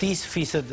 30%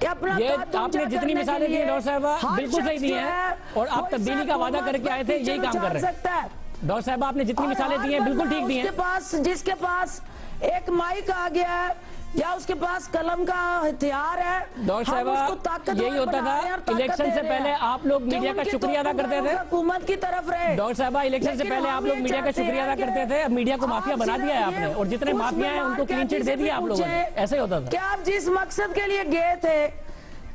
کہ اپنا یہ قاتل آپ نے جا جتنی کرنے کے مثالیں دی ہیں لیے ڈاکٹر صاحبہ ہر بالکل صحیح شخص دی جو ہیں ہے اور آپ وہ تبدیلی اس کا وعدہ کر کے آئے تھے یہی کام کر رہے ہیں ڈاکٹر صاحب آپ نے جتنی مثالیں دی ہیں بالکل ٹھیک دی ہیں جس کے پاس ایک مائک آ گیا ہے یا اس کے پاس قلم کا ہتھیار ہے ڈاکٹر صاحبہ یہی ہوتا تھا الیکشن سے پہلے آپ لوگ میڈیا کا شکریہ ادا کرتے تھے حکومت کی طرف رہے ڈاکٹر صاحبہ الیکشن سے پہلے آپ لوگ میڈیا کا شکریہ ادا کرتے تھے اب میڈیا کو مافیا بنا دیا ہے آپ نے اور جتنے مافیا ہیں ان کو کلین چٹ دے دیا آپ لوگوں نے ایسے ہی ہوتا تھا کہ آپ جس مقصد کے لیے گئے تھے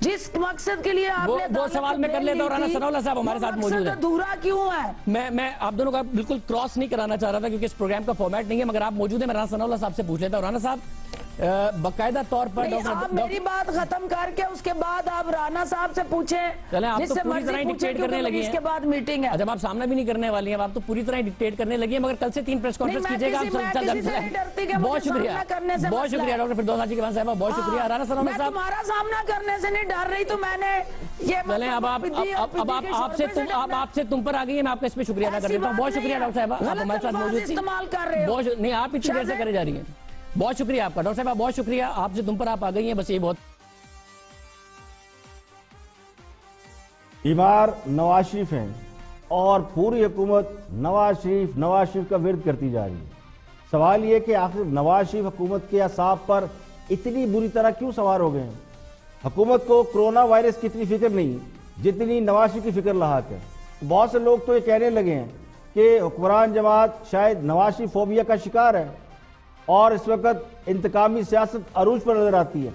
جس مقصد کے لیے آپ نے وہ سوال میں کر لیتا ہوں رانا ثناء اللہ صاحب ہمارے ساتھ موجود ہیں ادھورا کیوں ہے میں آپ دونوں کا بالکل کراس نہیں کرانا چاہ رہا تھا کیونکہ اس پروگرام کا فارمیٹ نہیں ہے مگر آپ موجود ہیں میں رانا ثناء اللہ صاحب سے پوچھ لیتا ہوں رانا صاحب باقاعدہ طور پر آپ میری بات ختم کر کے اس کے بعد آپ رانا صاحب سے پوچھیں چلیں آپ جس تو سے پوری طرح مرضی ہی ڈکٹیٹ پوچھیں کرنے لگی اس ہیں کے بعد میٹنگ ہے جب آپ سامنا بھی نہیں کرنے والی ہیں آپ تو پوری طرح ڈکٹیٹ کرنے لگی ہیں مگر کل سے 3 پریس کانفرنس کیجئے گا بہت شکریہ بہت شکریہ ڈاکٹر فردوس حاجی کے صاحبہ بہت شکریہ رانا ثناء اللہ صاحب تمہارا سامنا کرنے سے نہیں ڈر رہی تو میں نے یہ چلیں اب آپ سے تم پر آ گئی ہے میں آپ کا اس پہ شکریہ ادا کر دیتا ہوں بہت شکریہ ڈاکٹر صاحبہ آپ ہمارے ساتھ موجود تھی استعمال کر رہے ہو نہیں آپ اتنی دیر سے کرے جا رہی ہیں بہت شکریہ آپ کا ڈاکٹر صاحبہ بہت شکریہ آپ سے تم پر آپ آ گئی ہیں بس یہ بہت بیمار نواز شریف ہیں اور پوری حکومت نواز شریف کا ورد کرتی جا رہی ہے سوال یہ کہ آخر نواز شریف حکومت کے اعصاب پر اتنی بری طرح کیوں سوار ہو گئے ہیں حکومت کو کرونا وائرس کی اتنی فکر نہیں جتنی نواز شریف کی فکر لاحق ہے بہت سے لوگ تو یہ کہنے لگے ہیں کہ حکمران جماعت شاید نواز شریف فوبیا کا شکار ہے اور اس وقت انتقامی سیاست عروج پر نظر آتی ہے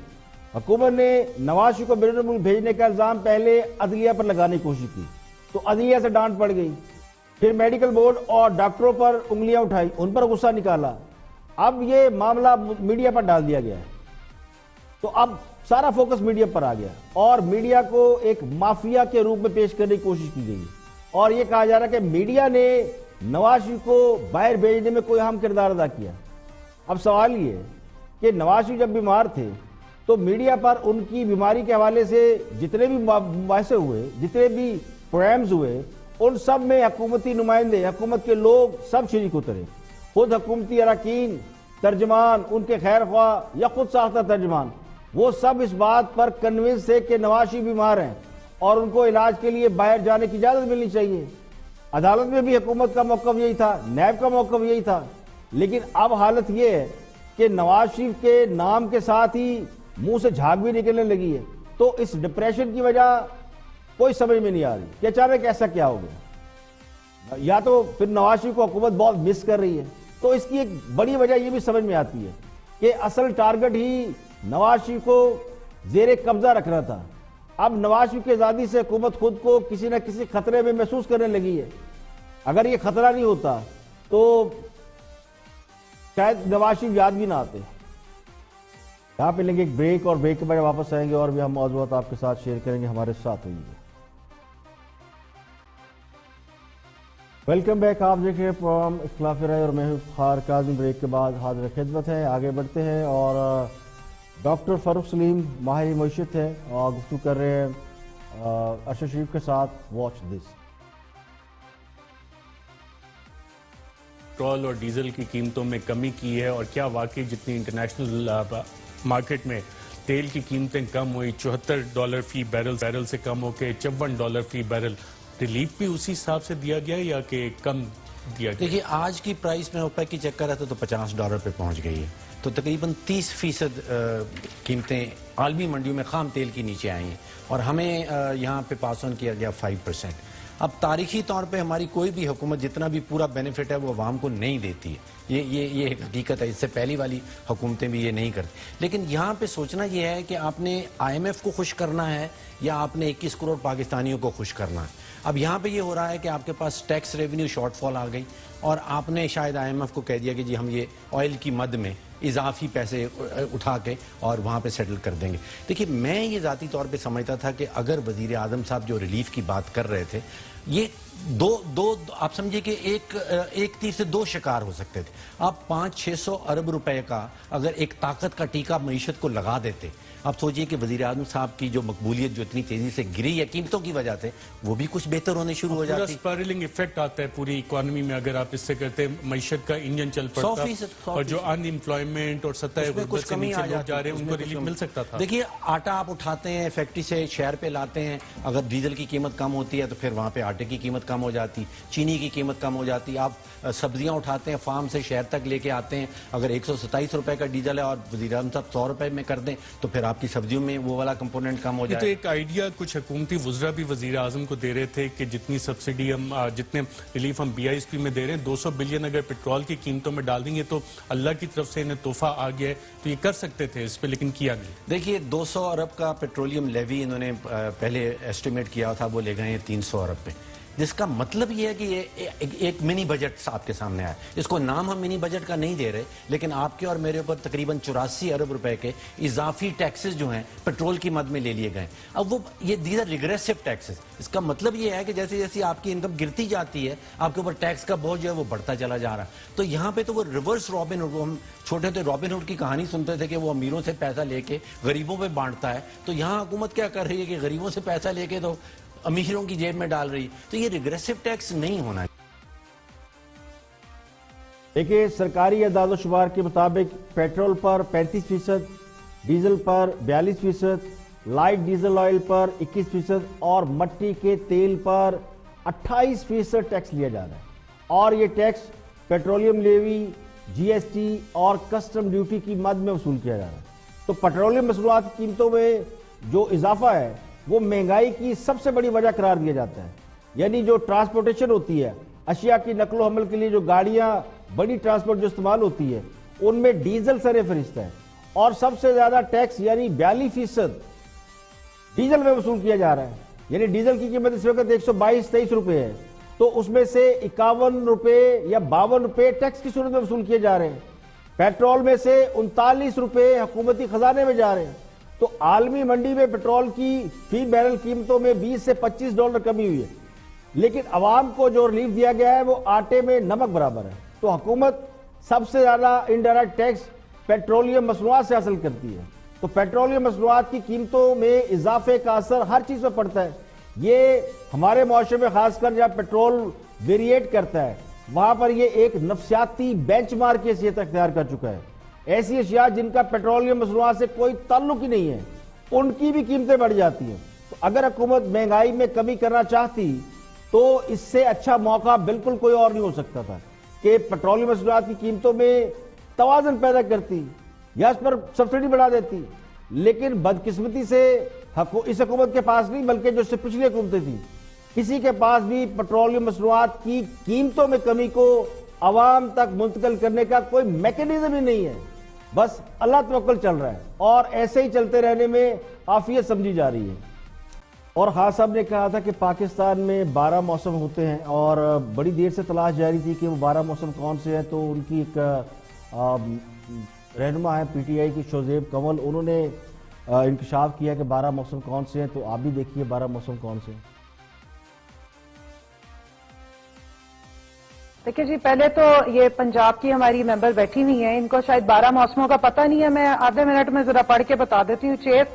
حکومت نے نواز شریف کو بیرون ملک بھیجنے کا الزام پہلے عدلیہ پر لگانے کی کوشش کی تو عدلیہ سے ڈانٹ پڑ گئی پھر میڈیکل بورڈ اور ڈاکٹروں پر انگلیاں اٹھائی ان پر غصہ نکالا اب یہ معاملہ میڈیا پر ڈال دیا گیا ہے تو اب سارا فوکس میڈیا پر آ گیا اور میڈیا کو ایک مافیا کے روپ میں پیش کرنے کی کوشش کی گئی اور یہ کہا جا رہا ہے کہ میڈیا نے نواز شریف کو باہر بھیجنے میں کوئی اہم کردار ادا کیا اب سوال یہ ہے کہ نواز شریف جب بیمار تھے تو میڈیا پر ان کی بیماری کے حوالے سے جتنے بھی مباحثے ہوئے جتنے بھی پروگرامز ہوئے ان سب میں حکومتی نمائندے حکومت کے لوگ سب شریک اترے خود حکومتی اراکین ترجمان ان کے خیر خواہ یا خود ساختہ ترجمان وہ سب اس بات پر کنونس تھے کہ نواز شریف بیمار ہیں اور ان کو علاج کے لیے باہر جانے کی اجازت ملنی چاہیے عدالت میں بھی حکومت کا موقف یہی تھا نیب کا موقف یہی تھا لیکن اب حالت یہ ہے کہ نواز شریف کے نام کے ساتھ ہی منہ سے جھاگ بھی نکلنے لگی ہے تو اس ڈپریشن کی وجہ کوئی سمجھ میں نہیں آ رہی کہ اچانک ایسا کیا ہو گیا یا تو پھر نواز شریف کو حکومت بہت مس کر رہی ہے تو اس کی ایک بڑی وجہ یہ بھی سمجھ میں آتی ہے کہ اصل ٹارگٹ ہی نواز شریف کو زیر قبضہ رکھنا تھا اب نواز شریف کی آزادی سے حکومت خود کو کسی نہ کسی خطرے میں محسوس کرنے لگی ہے اگر یہ خطرہ نہیں ہوتا تو شاید نواز شریف یاد بھی نہ آتے یہاں پہ لیں گے ایک بریک اور بریک کے بعد واپس آئیں گے اور بھی ہم موضوعات آپ کے ساتھ شیئر کریں گے ہمارے ساتھ ہوئیے ویلکم بیک آپ دیکھ رہے ہیں پروگرام اختلاف رائے اور میں افتخار کاظمی بریک کے بعد حاضر خدمت ہے آگے بڑھتے ہیں اور ڈاکٹر فاروق سلیم ماہر معیشت ہے اور گفتگو کر رہے ہیں ارشد شریف کے ساتھ واچ دس پیٹرول اور ڈیزل کی قیمتوں میں کمی کی ہے اور کیا واقعی جتنی انٹرنیشنل مارکیٹ میں تیل کی قیمتیں کم ہوئی $74 فی بیرل سے کم ہو کے $54 فی بیرل ریلیف بھی اسی حساب سے دیا گیا یا کہ کم دیا گیا دیکھیے آج کی پرائس میں اوپیک کی چیک کر رہا تھا تو $50 پہ پہنچ گئی ہے تو تقریباً 30% قیمتیں عالمی منڈیوں میں خام تیل کی نیچے آئی ہیں اور ہمیں یہاں پہ پاس آن کیا گیا 5%. اب تاریخی طور پہ ہماری کوئی بھی حکومت جتنا بھی پورا بینیفٹ ہے وہ عوام کو نہیں دیتی ہے یہ ایک حقیقت ہے اس سے پہلی والی حکومتیں بھی یہ نہیں کرتی لیکن یہاں پہ سوچنا یہ ہے کہ آپ نے IMF کو خوش کرنا ہے یا آپ نے 21 کروڑ پاکستانیوں کو خوش کرنا ہے اب یہاں پہ یہ ہو رہا ہے کہ آپ کے پاس ٹیکس ریونیو شارٹ فال آ گئی اور آپ نے شاید IMF کو کہہ دیا کہ جی ہم یہ آئل کی مد میں اضافی پیسے اٹھا کے اور وہاں پہ سیٹل کر دیں گے دیکھیے میں یہ ذاتی طور پہ سمجھتا تھا کہ اگر وزیر اعظم صاحب جو ریلیف کی بات کر رہے تھے یہ دو آپ سمجھے کہ ایک تیر سے دو شکار ہو سکتے تھے. آپ 500-600 ارب روپے کا اگر ایک طاقت کا ٹیکہ معیشت کو لگا دیتے, آپ سوچئے کہ وزیر اعظم صاحب کی جو مقبولیت جو اتنی تیزی سے گری ہے قیمتوں کی وجہ سے, وہ بھی کچھ بہتر ہونے شروع ہو جاتی. پورا سپائرلنگ ایفیکٹ آتا ہے پوری اکانومی میں اگر آپ اس سے کرتے, معیشت کا انجن چل پڑتا, اور جو ان ایمپلائمنٹ اور سطح غربت سے نیچے لوگ جا رہے ہیں ان کو ریلیف مل سکتا تھا. دیکھیے آٹا آپ اٹھاتے ہیں فیکٹری سے شہر پہ لاتے ہیں, اگر ڈیزل کی قیمت کم ہوتی ہے تو پھر وہاں پہ آٹے کی قیمت کم ہو جاتی, چینی کی قیمت کم ہو جاتی. آپ سبزیاں اٹھاتے ہیں فارم سے شہر تک لے کے آتے ہیں, اگر 127 روپے کا ڈیزل ہے اور وزیر اعظم صاحب 100 روپے میں کر دیں تو پھر آپ کی سبزیوں میں وہ والا کمپوننٹ کم ہو جائے. تو ایک آئیڈیا کچھ حکومتی وزراء بھی وزیر اعظم کو دے رہے تھے کہ جتنی سبسڈی ہم جتنے ریلیف ہم BISP میں دے رہے ہیں, 200 بلین اگر پیٹرول کی قیمتوں میں ڈال دیں گے تو اللہ کی طرف سے انہیں تحفہ آ گیا ہے, تو یہ کر سکتے تھے اس پہ, لیکن کیا نہیں. دیکھیے 200 ارب کا پیٹرولیم لیوی انہوں نے پہلے ایسٹیمیٹ کیا تھا, وہ لے گئے ہیں 300 ارب پہ, جس کا مطلب یہ ہے کہ یہ ایک منی بجٹ آپ کے سامنے آیا. اس کو نام ہم منی بجٹ کا نہیں دے رہے, لیکن آپ کے اور میرے اوپر تقریباً 84 ارب روپے کے اضافی ٹیکسز جو ہیں پیٹرول کی مد میں لے لیے گئے. اب وہ یہ دیز آر ریگریسو ٹیکسز. اس کا مطلب یہ ہے کہ جیسے جیسے آپ کی انکم گرتی جاتی ہے آپ کے اوپر ٹیکس کا بوجھ جو ہے وہ بڑھتا چلا جا رہا ہے. تو یہاں پہ تو وہ ریورس رابن ہوڈ, ہم چھوٹے تھے رابن ہوڈ کی کہانی سنتے تھے کہ وہ امیروں سے پیسہ لے کے غریبوں پہ بانٹتا ہے, تو یہاں حکومت کیا کر رہی ہے کہ غریبوں سے پیسہ لے کے تو امیروں کی جیب میں ڈال رہی. تو یہ ریگریسو ٹیکس نہیں ہونا. دیکھیے سرکاری اعداد و شمار کے مطابق پیٹرول پر 35%, ڈیزل پر 42%, لائٹ ڈیزل آئل پر 21% اور مٹی کے تیل پر 28% ٹیکس لیا جا رہا ہے. اور یہ ٹیکس پیٹرولیم لیوی, GST اور کسٹم ڈیوٹی کی مد میں وصول کیا جا رہا ہے. تو پیٹرولیم مصنوعات کی قیمتوں میں جو اضافہ ہے وہ مہنگائی کی سب سے بڑی وجہ قرار دیا جاتا ہے. یعنی جو ٹرانسپورٹیشن ہوتی ہے, اشیاء کی نقل و حمل کے لیے جو گاڑیاں, بڑی ٹرانسپورٹ جو استعمال ہوتی ہے, ان میں ڈیزل سر فہرست ہے, اور سب سے زیادہ ٹیکس یعنی 42% ڈیزل میں وصول کیا جا رہا ہے. یعنی ڈیزل کی قیمت اس وقت 122-23 روپے ہے, تو اس میں سے 51 روپے یا 52 روپے ٹیکس کی صورت میں وصول کیے جا رہے ہیں. پیٹرول میں سے 39 روپے حکومتی خزانے میں جا رہے ہیں. تو عالمی منڈی میں پیٹرول کی فی بیرل قیمتوں میں $20 سے $25 کمی ہوئی ہے, لیکن عوام کو جو ریلیف دیا گیا ہے وہ آٹے میں نمک برابر ہے. تو حکومت سب سے زیادہ انڈائریکٹ ٹیکس پیٹرولیم مصنوعات سے حاصل کرتی ہے. تو پیٹرولیم مصنوعات کی قیمتوں میں اضافے کا اثر ہر چیز پر پڑتا ہے. یہ ہمارے معاشرے میں خاص کر جب پیٹرول ویریٹ کرتا ہے وہاں پر یہ ایک نفسیاتی بینچ مارک کی حیثیت اختیار کر چکا ہے. ایسی اشیاء جن کا پیٹرولیم مصنوعات سے کوئی تعلق ہی نہیں ہے ان کی بھی قیمتیں بڑھ جاتی ہیں. تو اگر حکومت مہنگائی میں کمی کرنا چاہتی تو اس سے اچھا موقع بالکل کوئی اور نہیں ہو سکتا تھا کہ پیٹرولیم مصنوعات کی قیمتوں میں توازن پیدا کرتی یا اس پر سبسڈی بڑھا دیتی. لیکن بدقسمتی سے اس حکومت کے پاس نہیں بلکہ جو اس سے پچھلی حکومتیں تھیں, کسی کے پاس بھی پیٹرولیم مصنوعات کی قیمتوں میں کمی کو عوام تک منتقل کرنے کا کوئی میکینزم ہی نہیں ہے. بس اللہ توکل چل رہا ہے اور ایسے ہی چلتے رہنے میں عافیت سمجھی جا رہی ہے. اور خان صاحب نے کہا تھا کہ پاکستان میں 12 موسم ہوتے ہیں اور بڑی دیر سے تلاش جاری تھی کہ وہ 12 موسم کون سے ہیں. تو ان کی ایک رہنما ہے PTI کی شوزیب کمل, انہوں نے انکشاف کیا کہ 12 موسم کون سے ہیں. تو آپ بھی دیکھیے 12 موسم کون سے ہیں. دیکھیں جی, پہلے تو یہ پنجاب کی ہماری ممبر بیٹھی ہوئی ہیں, ان کو شاید 12 موسموں کا پتہ نہیں ہے. میں آدھے منٹ میں ذرا پڑھ کے بتا دیتی ہوں. چیت,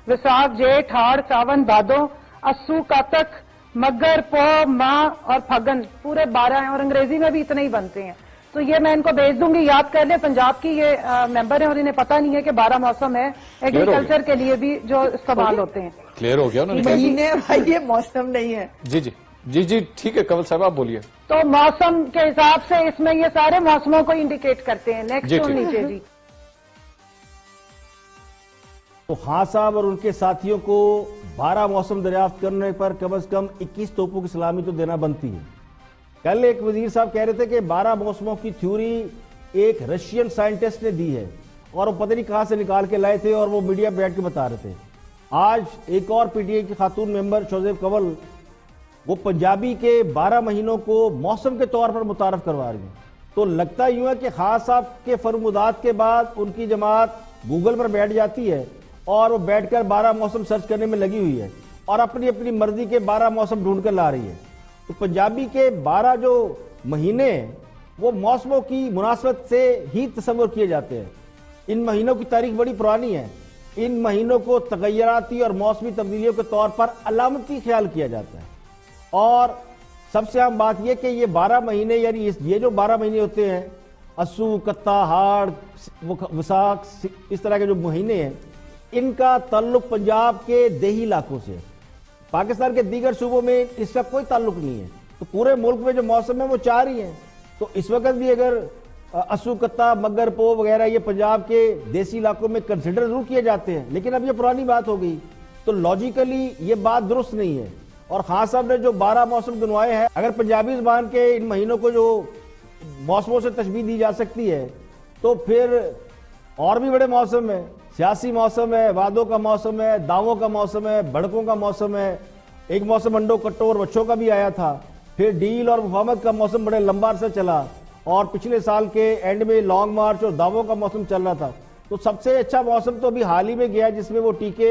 وساخ, جیٹھ, ہاڑ, ساون, بھادو, اسو, کاتک, مگر, پو, ماہ اور پھگن, پورے 12 ہیں اور انگریزی میں بھی اتنے ہی بنتے ہیں. تو یہ میں ان کو بھیج دوں گی, یاد کر لیں. پنجاب کی یہ ممبر ہیں اور انہیں پتہ نہیں ہے کہ 12 موسم ہے ایگریکلچر کے لیے بھی جو استعمال ہوتے ہیں. کلیئر ہو گیا نا, مہینے یہ موسم نہیں ہے. جی جی جی جی ٹھیک ہے کنول صاحب آپ بولیے. تو موسم کے حساب سے اس میں یہ سارے موسموں کو انڈیکیٹ کرتے ہیں. نیکسٹ نیچے جی. تو خان صاحب اور ان کے ساتھیوں کو 12 موسم دریافت کرنے پر کم از کم 21 توپوں کی سلامی تو دینا بنتی ہے. کل ایک وزیر صاحب کہہ رہے تھے کہ 12 موسموں کی تھیوری ایک رشین سائنٹسٹ نے دی ہے اور وہ پتہ نہیں کہاں سے نکال کے لائے تھے اور وہ میڈیا پہ بیٹھ کے بتا رہے تھے. آج ایک اور PTI کی خاتون ممبر شوزیب کمل وہ پنجابی کے 12 مہینوں کو موسم کے طور پر متعارف کروا رہی ہیں. تو لگتا یوں ہے کہ خان صاحب کے فرمودات کے بعد ان کی جماعت گوگل پر بیٹھ جاتی ہے اور وہ بیٹھ کر 12 موسم سرچ کرنے میں لگی ہوئی ہے اور اپنی اپنی مرضی کے 12 موسم ڈھونڈ کر لا رہی ہے. تو پنجابی کے 12 جو مہینے ہیں وہ موسموں کی مناسبت سے ہی تصور کیے جاتے ہیں. ان مہینوں کی تاریخ بڑی پرانی ہے. ان مہینوں کو تغیراتی اور موسمی تبدیلیوں کے طور پر علامتی خیال کیا جاتا ہے. اور سب سے اہم بات یہ کہ یہ 12 مہینے یعنی یہ جو 12 مہینے ہوتے ہیں اسو، کتا، ہاڑ، وساخ، اس طرح کے جو مہینے ہیں ان کا تعلق پنجاب کے دیہی علاقوں سے ہے. پاکستان کے دیگر صوبوں میں اس کا کوئی تعلق نہیں ہے. تو پورے ملک میں جو موسم ہے وہ 4 ہی ہیں. تو اس وقت بھی اگر اسو، کتا، مگر، پو وغیرہ یہ پنجاب کے دیسی علاقوں میں کنسیڈر ضرور کیے جاتے ہیں، لیکن اب یہ پرانی بات ہو گئی. تو لاجیکلی یہ بات درست نہیں ہے. اور خان صاحب نے جو 12 موسم گنوائے ہیں، اگر پنجابی زبان کے ان مہینوں کو جو موسموں سے تشبیہ دی جا سکتی ہے تو پھر اور بھی بڑے موسم ہیں. سیاسی موسم ہے، وعدوں کا موسم ہے، دعووں کا موسم ہے، بھڑکوں کا موسم ہے. ایک موسم انڈوں، کٹوں اور بچوں کا بھی آیا تھا. پھر ڈیل اور مفاہمت کا موسم بڑے لمبا عرصہ چلا، اور پچھلے سال کے اینڈ میں لانگ مارچ اور دعووں کا موسم چل رہا تھا. تو سب سے اچھا موسم تو ابھی حال ہی میں گیا جس میں وہ ٹیکے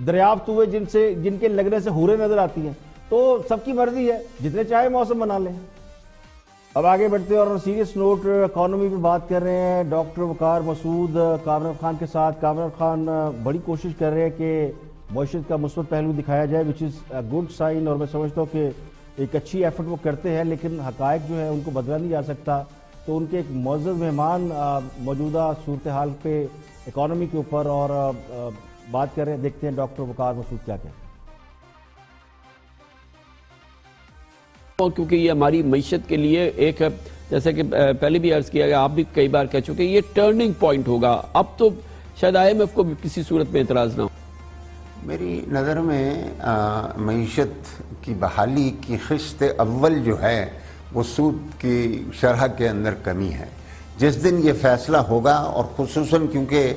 دریافت ہوئے جن کے لگنے سے حوریں نظر آتی ہیں. تو سب کی مرضی ہے، جتنے چاہے موسم بنا لیں. اب آگے بڑھتے ہیں اور سیریس نوٹ اکانومی پہ بات کر رہے ہیں ڈاکٹر وقار مسعود کامران خان کے ساتھ. کامران خان بڑی کوشش کر رہے ہیں کہ معیشت کا مثبت پہلو دکھایا جائے، وچ از گڈ سائن، اور میں سمجھتا ہوں کہ ایک اچھی ایفرٹ وہ کرتے ہیں، لیکن حقائق جو ہے ان کو بدلا نہیں جا سکتا. تو ان کے ایک معزز مہمان موجودہ صورتحال پہ اکانومی کے اوپر اور بات کر رہے ہیں. دیکھتے ہیں ڈاکٹر وقار مسعود کیا کہتے ہیں. کیونکہ یہ ہماری معیشت کے لیے ایک، جیسے کہ پہلے بھی عرض کیا گیا، آپ بھی کئی بار کہہ چکے، یہ ٹرننگ پوائنٹ ہوگا. اب تو شاید IMF کو بھی کسی صورت میں اعتراض نہ ہو. میری نظر میں معیشت کی بحالی کی قسط اول جو ہے وہ سود کی شرح کے اندر کمی ہے. جس دن یہ فیصلہ ہوگا، اور خصوصاً کیونکہ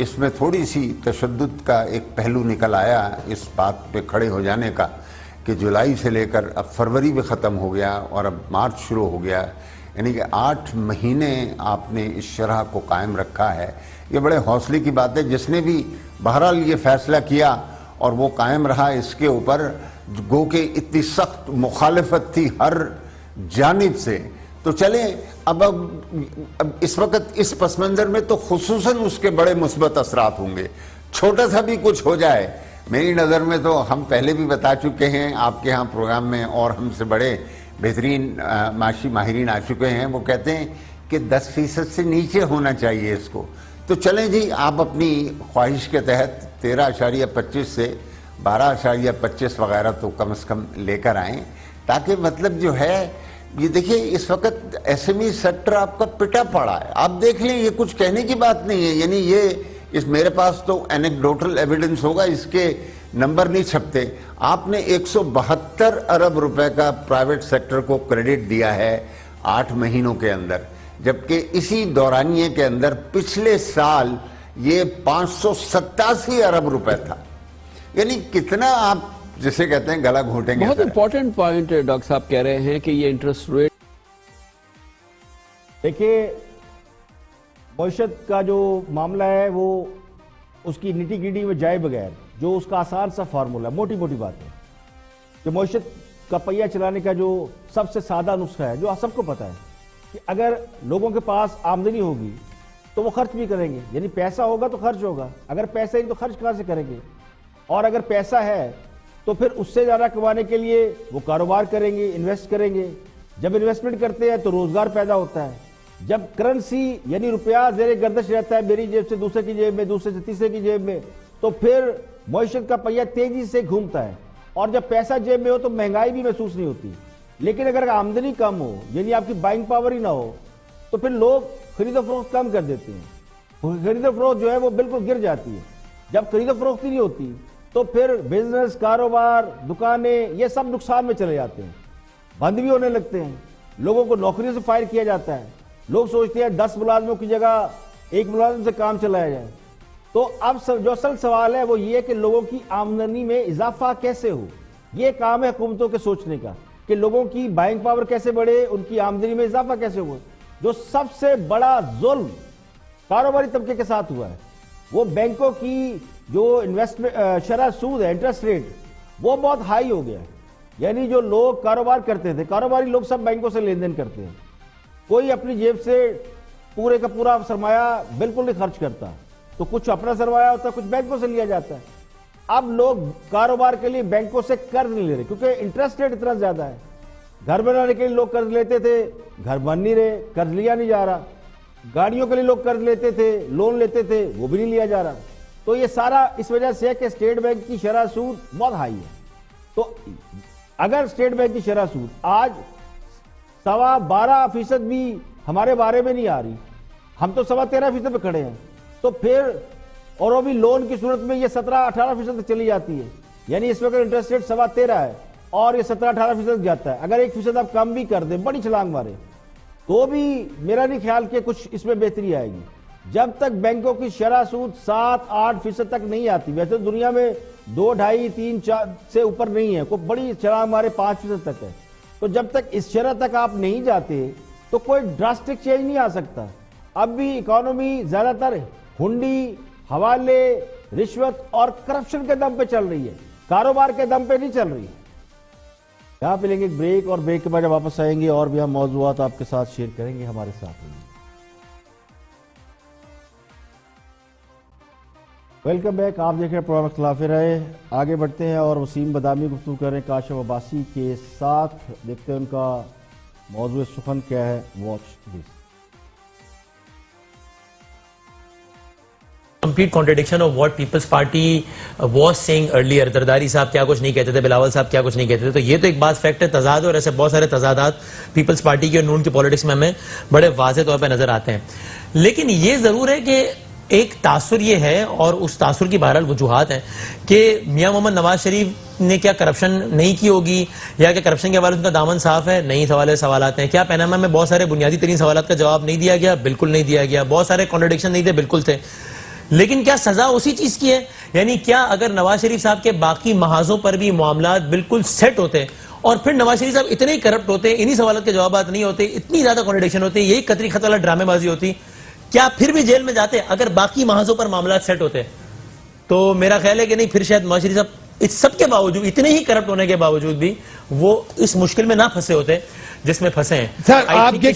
اس میں تھوڑی سی تشدد کا ایک پہلو نکل آیا اس بات پہ کھڑے ہو جانے کا کہ جولائی سے لے کر اب فروری بھی ختم ہو گیا اور اب مارچ شروع ہو گیا، یعنی کہ 8 مہینے آپ نے اس شرح کو قائم رکھا ہے. یہ بڑے حوصلے کی بات ہے. جس نے بھی بہرحال یہ فیصلہ کیا اور وہ قائم رہا اس کے اوپر، گو کہ اتنی سخت مخالفت تھی ہر جانب سے. تو چلیں اب اس وقت اس پس منظر میں تو خصوصاً اس کے بڑے مثبت اثرات ہوں گے. چھوٹا سا بھی کچھ ہو جائے، میری نظر میں تو ہم پہلے بھی بتا چکے ہیں آپ کے ہاں پروگرام میں، اور ہم سے بڑے بہترین معاشی ماہرین آ چکے ہیں، وہ کہتے ہیں کہ 10% سے نیچے ہونا چاہیے اس کو. تو چلیں جی، آپ اپنی خواہش کے تحت 13.25 سے 12.25 وغیرہ تو کم از کم لے کر آئیں، تاکہ مطلب جو ہے یہ دیکھیں اس وقت SME سیکٹر آپ کا پٹا پڑا ہے. آپ دیکھ لیں، یہ کچھ کہنے کی بات نہیں ہے. یعنی یہ میرے پاس تو اینیکڈوٹل ایویڈنس ہوگا، اس کے نمبر نہیں چھپتے. آپ نے 172 ارب روپے کا پرائیویٹ سیکٹر کو کریڈٹ دیا ہے 8 مہینوں کے اندر، جبکہ اسی دورانیے کے اندر پچھلے سال یہ 587 ارب روپے تھا. یعنی کتنا آپ جسے کہتے ہیں گلا گھونٹیں گے. بہت امپورٹنٹ پوائنٹ ڈاکٹر صاحب کہہ رہے ہیں کہ یہ انٹرسٹ ریٹ، دیکھیں معیشت کا جو معاملہ ہے وہ اس کی نٹی گریڈی میں جائے بغیر جو اس کا آسان سا فارمولا ہے، موٹی موٹی بات ہے کہ معیشت کا پہیہ چلانے کا جو سب سے سادہ نسخہ ہے، جو سب کو پتا ہے کہ اگر لوگوں کے پاس آمدنی ہوگی تو وہ خرچ بھی کریں گے. یعنی پیسہ ہوگا تو خرچ ہوگا، اگر پیسہ نہیں تو خرچ کہاں سے کریں گے؟ اور اگر پیسہ ہے تو پھر اس سے زیادہ کمانے کے لیے وہ کاروبار کریں گے، انویسٹ کریں گے. جب انویسٹمنٹ کرتے ہیں تو روزگار پیدا ہوتا ہے. جب کرنسی یعنی روپیہ زیر گردش رہتا ہے، میری جیب سے دوسرے کی جیب میں، دوسرے سے تیسرے کی جیب میں، تو پھر معیشت کا پہیہ تیزی سے گھومتا ہے. اور جب پیسہ جیب میں ہو تو مہنگائی بھی محسوس نہیں ہوتی. لیکن اگر آمدنی کم ہو، یعنی آپ کی بائنگ پاور ہی نہ ہو، تو پھر لوگ خرید و فروخت کم کر دیتے ہیں. خرید و فروخت جو ہے وہ بالکل گر جاتی ہے. جب خرید و فروخت ہی نہیں ہوتی تو پھر بزنس، کاروبار، دکانیں یہ سب نقصان میں چلے جاتے ہیں، بند بھی ہونے لگتے ہیں. لوگوں کو نوکریوں سے فائر کیا جاتا ہے. لوگ سوچتے ہیں 10 ملازموں کی جگہ 1 ملازم سے کام چلایا جائے. تو اب جو اصل سوال ہے وہ یہ کہ لوگوں کی آمدنی میں اضافہ کیسے ہو. یہ کام ہے حکومتوں کے سوچنے کا کہ لوگوں کی بائنگ پاور کیسے بڑھے، ان کی آمدنی میں اضافہ کیسے ہو. جو سب سے بڑا ظلم کاروباری طبقے کے ساتھ ہوا ہے وہ بینکوں کی جو شرح سود ہے، انٹرسٹ ریٹ، وہ بہت ہائی ہو گیا ہے. یعنی جو لوگ کاروبار کرتے تھے، کاروباری لوگ سب بینکوں سے لین دین کرتے ہیں، کوئی اپنی جیب سے پورے کا پورا سرمایہ بالکل نہیں خرچ کرتا، تو کچھ اپنا سرمایہ ہوتا ہے، کچھ بینکوں سے لیا جاتا ہے۔ اب لوگ کاروبار کے لیے بینکوں سے قرض نہیں لے رہے کیونکہ انٹرسٹ ریٹ اتنا زیادہ ہے۔ گھر بنانے کے لیے لوگ قرض لیتے تھے، گھر بن نہیں رہے، قرض لیا نہیں جا رہا۔ گاڑیوں کے لیے لوگ قرض لیتے تھے، لون لیتے تھے، وہ بھی نہیں لیا جا رہا۔ تو یہ سارا اس وجہ سے ہے کہ اسٹیٹ بینک کی شرح سود بہت ہائی ہے۔ تو اگر اسٹیٹ بینک کی شرح سود آج 12.25% بھی ہمارے بارے میں نہیں آ رہی، ہم تو 13.25% پہ کھڑے ہیں، تو پھر اور وہ بھی لون کی صورت میں یہ 17-18% تک چلی جاتی ہے۔ یعنی اس وقت انٹرسٹ ریٹ 13.25 ہے اور یہ 17-18% جاتا ہے۔ اگر 1% آپ کم بھی کر دیں، بڑی چھلانگ مارے، تو بھی میرا نہیں خیال کہ کچھ اس میں بہتری آئے گی۔ جب تک بینکوں کی شرح سود 7-8% تک نہیں آتی، ویسے دنیا میں 2, 2.5, 3, 4 سے اوپر نہیں ہے، کوئی بڑی چھلانگ مارے 5% تک ہے، تو جب تک اس شرح تک آپ نہیں جاتے تو کوئی ڈراسٹک چینج نہیں آ سکتا۔ اب بھی اکانومی زیادہ تر ہنڈی، حوالے، رشوت اور کرپشن کے دم پہ چل رہی ہے، کاروبار کے دم پہ نہیں چل رہی۔ یہاں پہ لیں گے ایک بریک، اور بریک کے بعد جب واپس آئیں گے اور بھی ہم موضوعات آپ کے ساتھ شیئر کریں گے، ہمارے ساتھ رہیں گے۔ ویلکم بیک، آپ دیکھ رہے ہیں پروگرام اختلاف رائے۔ آگے بڑھتے ہیں اور وسیم بادامی گفتگو کر رہے ہیں کاشف عباسی کے ساتھ، دیکھتے ہیں ان کا موضوع سخن کیا ہے۔ Watch this. complete contradiction of what People's Party was saying earlier. Zardari صاحب کیا کچھ نہیں کہتے تھے، بلاول صاحب کیا کچھ نہیں کہتے تھے، تو یہ تو ایک بات فیکٹ ہے، تضاد ہے، اور ایسے بہت سارے تضادات پیپلز پارٹی کی اور نون کی پالیٹکس میں ہمیں بڑے واضح طور پہ نظر آتے ہیں۔ لیکن یہ ضرور ہے کہ ایک تاثر یہ ہے، اور اس تاثر کی بہرحال وجوہات ہیں، کہ میاں محمد نواز شریف نے کیا کرپشن نہیں کی ہوگی، یا کہ کرپشن کے حوالے ان کا دامن صاف ہے؟ نہیں، سوالات ہیں۔ کیا پیناما میں بہت سارے بنیادی ترین سوالات کا جواب نہیں دیا گیا؟ بالکل نہیں دیا گیا۔ بہت سارے کانٹرڈکشن نہیں تھے؟ بالکل تھے۔ لیکن کیا سزا اسی چیز کی ہے؟ یعنی کیا اگر نواز شریف صاحب کے باقی محاذوں پر بھی معاملات بالکل سیٹ ہوتے اور پھر نواز شریف صاحب اتنے ہی کرپٹ ہوتے، انہی سوالات کے جوابات نہیں ہوتے، اتنی زیادہ کانٹرڈکشن ہوتے، یہی قطری خط والا ڈرامے بازی ہوتی، کیا پھر بھی جیل میں جاتے اگر باقی محاذوں پر معاملات سیٹ ہوتے؟ تو میرا خیال ہے کہ نہیں، پھر شاید نواز شریف صاحب اس سب کے باوجود، اتنے ہی کرپٹ ہونے کے باوجود بھی وہ اس مشکل میں نہ پھنسے ہوتے جس میں پھنسے ہیں۔ سر آپ یہ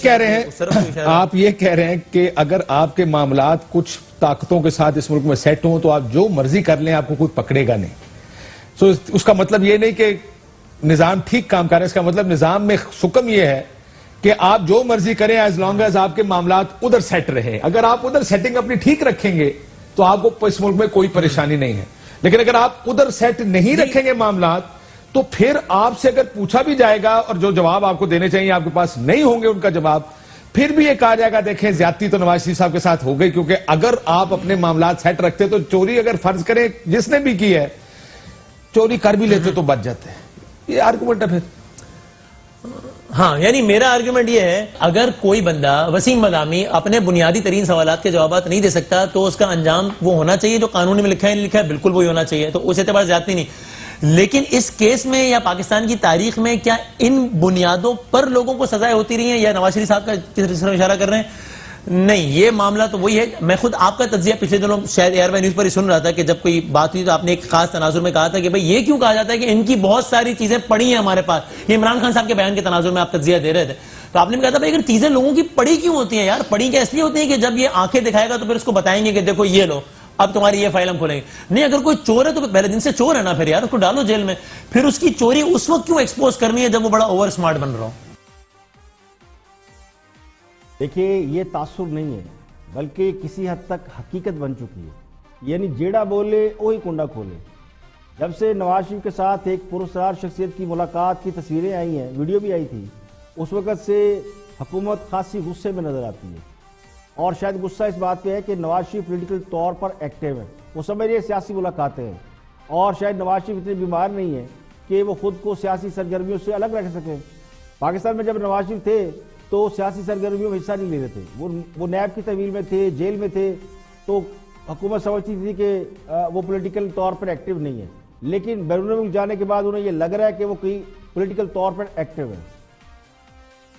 کہہ رہے ہیں کہ اگر آپ کے معاملات کچھ طاقتوں کے ساتھ اس ملک میں سیٹ ہوں تو آپ جو مرضی کر لیں، آپ کو کوئی پکڑے گا نہیں۔ سو اس کا مطلب یہ نہیں کہ نظام ٹھیک کام کر رہے ہیں، اس کا مطلب نظام میں حکم یہ ہے کہ آپ جو مرضی کریں ایز لانگ ایز آپ کے معاملات ادھر سیٹ رہے۔ اگر آپ ادھر سیٹنگ اپنی ٹھیک رکھیں گے تو آپ کو اس ملک میں کوئی پریشانی نہیں ہے، لیکن اگر آپ ادھر سیٹ نہیں رکھیں گے معاملات، تو پھر آپ سے اگر پوچھا بھی جائے گا اور جو جواب آپ کو دینے چاہیے آپ کے پاس نہیں ہوں گے ان کا جواب، پھر بھی یہ کہا جائے گا دیکھیں زیادتی تو نواز شریف صاحب کے ساتھ ہو گئی، کیونکہ اگر آپ اپنے معاملات سیٹ رکھتے تو چوری اگر فرض کریں جس نے بھی کی ہے، چوری کر بھی لیتے تو بچ جاتے ہیں۔ یہ آرگومنٹ ہے پھر۔ ہاں، یعنی میرا آرگومنٹ یہ ہے، اگر کوئی بندہ وسیم بادامی اپنے بنیادی ترین سوالات کے جوابات نہیں دے سکتا تو اس کا انجام وہ ہونا چاہیے جو قانون میں لکھا ہے، نہیں لکھا ہے، بالکل وہی ہونا چاہیے، تو اس اعتبار زیادتی نہیں۔ لیکن اس کیس میں یا پاکستان کی تاریخ میں کیا ان بنیادوں پر لوگوں کو سزائیں ہوتی رہی ہیں، یا نواز شریف صاحب کا کس طرح اشارہ کر رہے ہیں؟ نہیں، یہ معاملہ تو وہی ہے۔ میں خود آپ کا تجزیہ پچھلے دنوں شاید ایئر وائی نیوز پر ہی سن رہا تھا کہ جب کوئی بات ہوئی تو آپ نے ایک خاص تناظر میں کہا تھا کہ بھئی یہ کیوں کہا جاتا ہے کہ ان کی بہت ساری چیزیں پڑی ہیں ہمارے پاس۔ یہ عمران خان صاحب کے بیان کے تناظر میں آپ تجزیہ دے رہے تھے، تو آپ نے کہا تھا بھئی اگر چیزیں لوگوں کی پڑی کیوں ہوتی ہیں یار؟ پڑی کیا اس لیے ہوتی ہیں کہ جب یہ آنکھیں دکھائے گا تو پھر اس کو بتائیں گے کہ دیکھو یہ لو، اب تمہاری یہ فائل ہم کھولیں گے۔ نہیں، اگر کوئی چور ہے تو پہلے دن سے چور ہے نا، پھر یار اس کو ڈالو جیل میں، پھر اس کی چوری اس وقت کیوں ایکسپوز کرنی ہے جب وہ بڑا اوور سمارٹ بن رہا ہو؟ دیکھیے، یہ تاثر نہیں ہے بلکہ کسی حد تک حقیقت بن چکی ہے۔ یعنی جیڑا بولے وہی کنڈا کھولے۔ جب سے نواز شریف کے ساتھ ایک پراسرار شخصیت کی ملاقات کی تصویریں آئی ہیں، ویڈیو بھی آئی تھی، اس وقت سے حکومت خاصی غصے میں نظر آتی ہے، اور شاید غصہ اس بات پہ ہے کہ نواز شریف پولیٹیکل طور پر ایکٹیو ہے، وہ سمجھ رہے سیاسی ملاقاتیں ہیں، اور شاید نواز شریف اتنے بیمار نہیں ہے کہ وہ خود کو سیاسی سرگرمیوں سے الگ رکھ سکیں۔ پاکستان میں جب نواز شریف تھے تو سیاسی سرگرمیوں میں حصہ نہیں لے رہے تھے، وہ نیب کی تحویل میں تھے، جیل میں تھے، تو حکومت سمجھتی تھی کہ وہ پولیٹیکل طور پر ایکٹیو نہیں ہے، لیکن بیرون ملک جانے کے بعد انہیں یہ لگ رہا ہے کہ وہ کوئی پولیٹیکل طور پر ایکٹیو ہے۔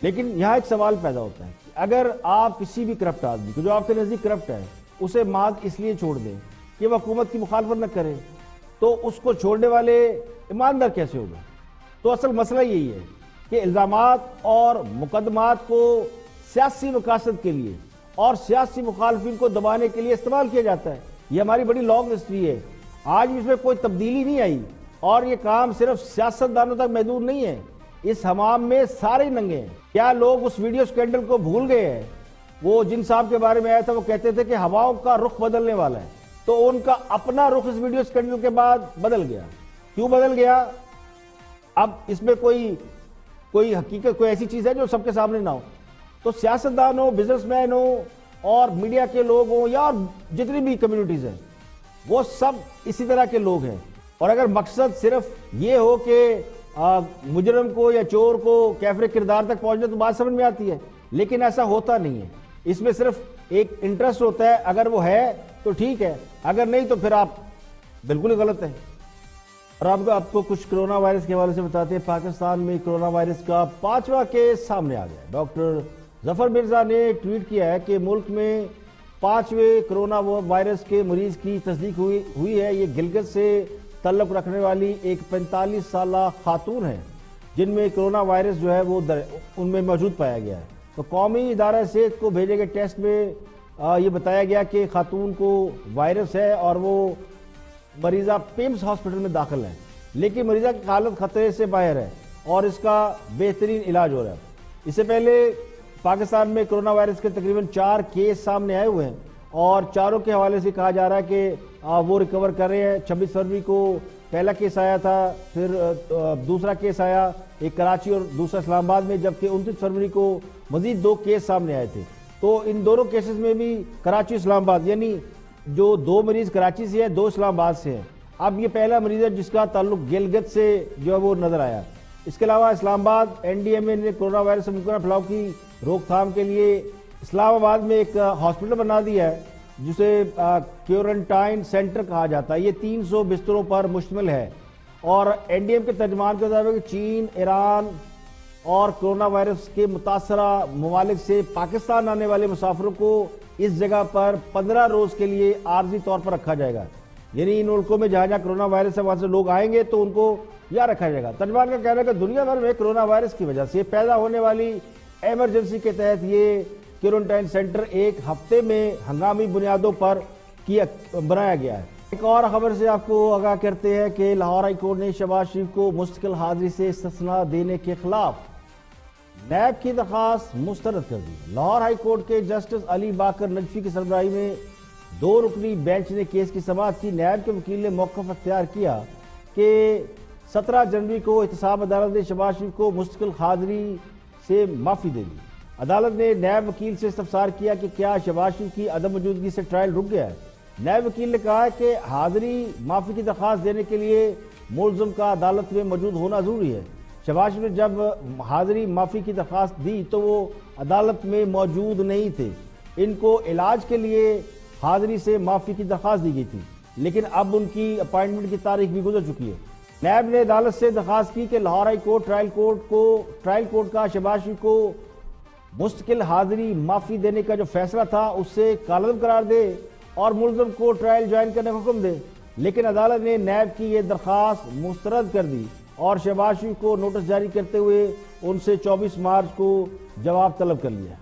لیکن یہاں ایک سوال پیدا ہوتا ہے کہ اگر آپ کسی بھی کرپٹ آدمی کو جو آپ کے نزدیک کرپٹ ہے اسے محض اس لیے چھوڑ دیں کہ وہ حکومت کی مخالفت نہ کرے، تو اس کو چھوڑنے والے ایماندار کیسے ہوگا؟ تو اصل مسئلہ یہی ہے کہ الزامات اور مقدمات کو سیاسی مقاصد کے لیے اور سیاسی مخالفین کو دبانے کے لیے استعمال کیا جاتا ہے. یہ ہماری بڑی لانگ ہسٹری ہے. آج اس میں کوئی تبدیلی نہیں آئی اور یہ کام صرف سیاستدانوں تک محدود نہیں ہے. اس حمام میں سارے ننگے ہیں. کیا لوگ اس ویڈیو سکینڈل کو بھول گئے ہیں؟ وہ جن صاحب کے بارے میں آیا تھا وہ کہتے تھے کہ ہواؤں کا رخ بدلنے والا ہے, تو ان کا اپنا رخ اس ویڈیو سکینڈل کے بعد بدل گیا. کیوں بدل گیا؟ اب اس میں کوئی حقیقت, کوئی ایسی چیز ہے جو سب کے سامنے نہ ہو. تو سیاستدان ہو, بزنس مین ہو اور میڈیا کے لوگ ہوں یا جتنی بھی کمیونٹیز ہیں, وہ سب اسی طرح کے لوگ ہیں. اور اگر مقصد صرف یہ ہو کہ مجرم کو یا چور کو کیفر کردار تک پہنچنا تو بات سمجھ میں آتی ہے, لیکن ایسا ہوتا نہیں ہے. اس میں صرف ایک انٹرسٹ ہوتا ہے. اگر وہ ہے تو ٹھیک ہے, اگر نہیں تو پھر آپ بالکل ہی غلط ہیں. اور آپ کو کچھ کرونا وائرس کے حوالے سے بتاتے ہیں. پاکستان میں کرونا وائرس کا 5واں کیس سامنے آ گیا. ڈاکٹر ظفر مرزا نے ٹویٹ کیا ہے کہ ملک میں 5ویں کرونا وائرس کے مریض کی تصدیق ہوئی ہے. یہ گلگت سے تعلق رکھنے والی ایک 45 سالہ خاتون ہے جن میں کرونا وائرس جو ہے وہ ان میں موجود پایا گیا ہے. تو قومی ادارہ صحت کو بھیجے گئے ٹیسٹ میں یہ بتایا گیا کہ خاتون کو وائرس ہے اور وہ مریضہ پیمز ہاسپٹل میں داخل ہے, لیکن مریضہ کی حالت خطرے سے باہر ہے اور اس کا بہترین علاج ہو رہا ہے. اس سے پہلے پاکستان میں کرونا وائرس کے تقریباً 4 کیس سامنے آئے ہوئے ہیں اور چاروں کے حوالے سے کہا جا رہا ہے کہ وہ ریکور کر رہے ہیں. 26 فروری کو پہلا کیس آیا تھا, پھر دوسرا کیس آیا ایک کراچی اور دوسرا اسلام آباد میں, جبکہ 29 فروری کو مزید 2 کیس سامنے آئے تھے. تو ان دونوں کیسز میں بھی کراچی اسلام آباد, یعنی جو 2 مریض کراچی سے ہیں 2 اسلام آباد سے ہیں. اب یہ پہلا مریض ہے جس کا تعلق گلگت سے جو ہے وہ نظر آیا. اس کے علاوہ اسلام آباد NDMA نے کرونا وائرس سے ممکنہ پھیلاؤ کی روک تھام کے لیے اسلام آباد میں ایک ہاسپٹل بنا دیا ہے جسے کیورنٹائن سینٹر کہا جاتا ہے. یہ 300 بستروں پر مشتمل ہے اور NDM کے ترجمان کے مطابق چین, ایران اور کرونا وائرس کے متاثرہ ممالک سے پاکستان آنے والے مسافروں کو اس جگہ پر 15 روز کے لیے عارضی طور پر رکھا جائے گا. یعنی ان ملکوں میں جہاں جہاں کرونا وائرس ہے وہاں سے لوگ آئیں گے تو ان کو یہاں رکھا جائے گا. ترجمان کا کہنا ہے کہ دنیا بھر میں کرونا وائرس کی وجہ سے پیدا ہونے والی ایمرجنسی کے تحت یہ کیورنٹائن سینٹر ایک ہفتے میں ہنگامی بنیادوں پر بنایا گیا ہے. ایک اور خبر سے آپ کو آگاہ کرتے ہیں کہ لاہور ہائی کورٹ نے شہباز شریف کو مستقل حاضری سے استثناء دینے کے خلاف نیب کی درخواست مسترد کر دی. لاہور ہائی کورٹ کے جسٹس علی باقر نجفی کی سربراہی میں 2 رکنی بینچ نے کیس کی سماعت کی. نیب کے وکیل نے موقف اختیار کیا کہ 17 جنوری کو احتساب عدالت نے شہباز شریف کو مستقل حاضری سے معافی دے دی. عدالت نے نیب وکیل سے استفسار کیا کہ کیا شہباز شریف کی عدم موجودگی سے ٹرائل رک گیا ہے. نیب وکیل نے کہا کہ حاضری معافی کی درخواست دینے کے لیے ملزم کا عدالت میں موجود ہونا ضروری ہے. شہباز شریف نے جب حاضری معافی کی درخواست دی تو وہ عدالت میں موجود نہیں تھے. ان کو علاج کے لیے حاضری سے معافی کی درخواست دی گئی تھی, لیکن اب ان کی اپائنٹمنٹ کی تاریخ بھی گزر چکی ہے. نیب نے عدالت سے درخواست کی کہ Lahore high court trial court کا شہباز شریف کو مستقل حاضری معافی دینے کا جو فیصلہ تھا اس سے کالعدم قرار دے اور ملزم کو ٹرائل جوائن کرنے کا حکم دے. لیکن عدالت نے نیب کی یہ درخواست مسترد کر دی اور شہباز شریف کو نوٹس جاری کرتے ہوئے ان سے 24 مارچ کو جواب طلب کر لیا.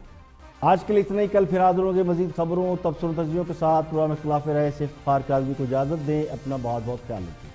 آج کے لیے اتنا ہی. کل پھر حاضر ہوں گے مزید خبروں, تبصروں, تجزیوں کے ساتھ. پروگرام اختلاف رائے سے افتخار کاظمی کو اجازت دیں. اپنا بہت بہت خیال رکھیں.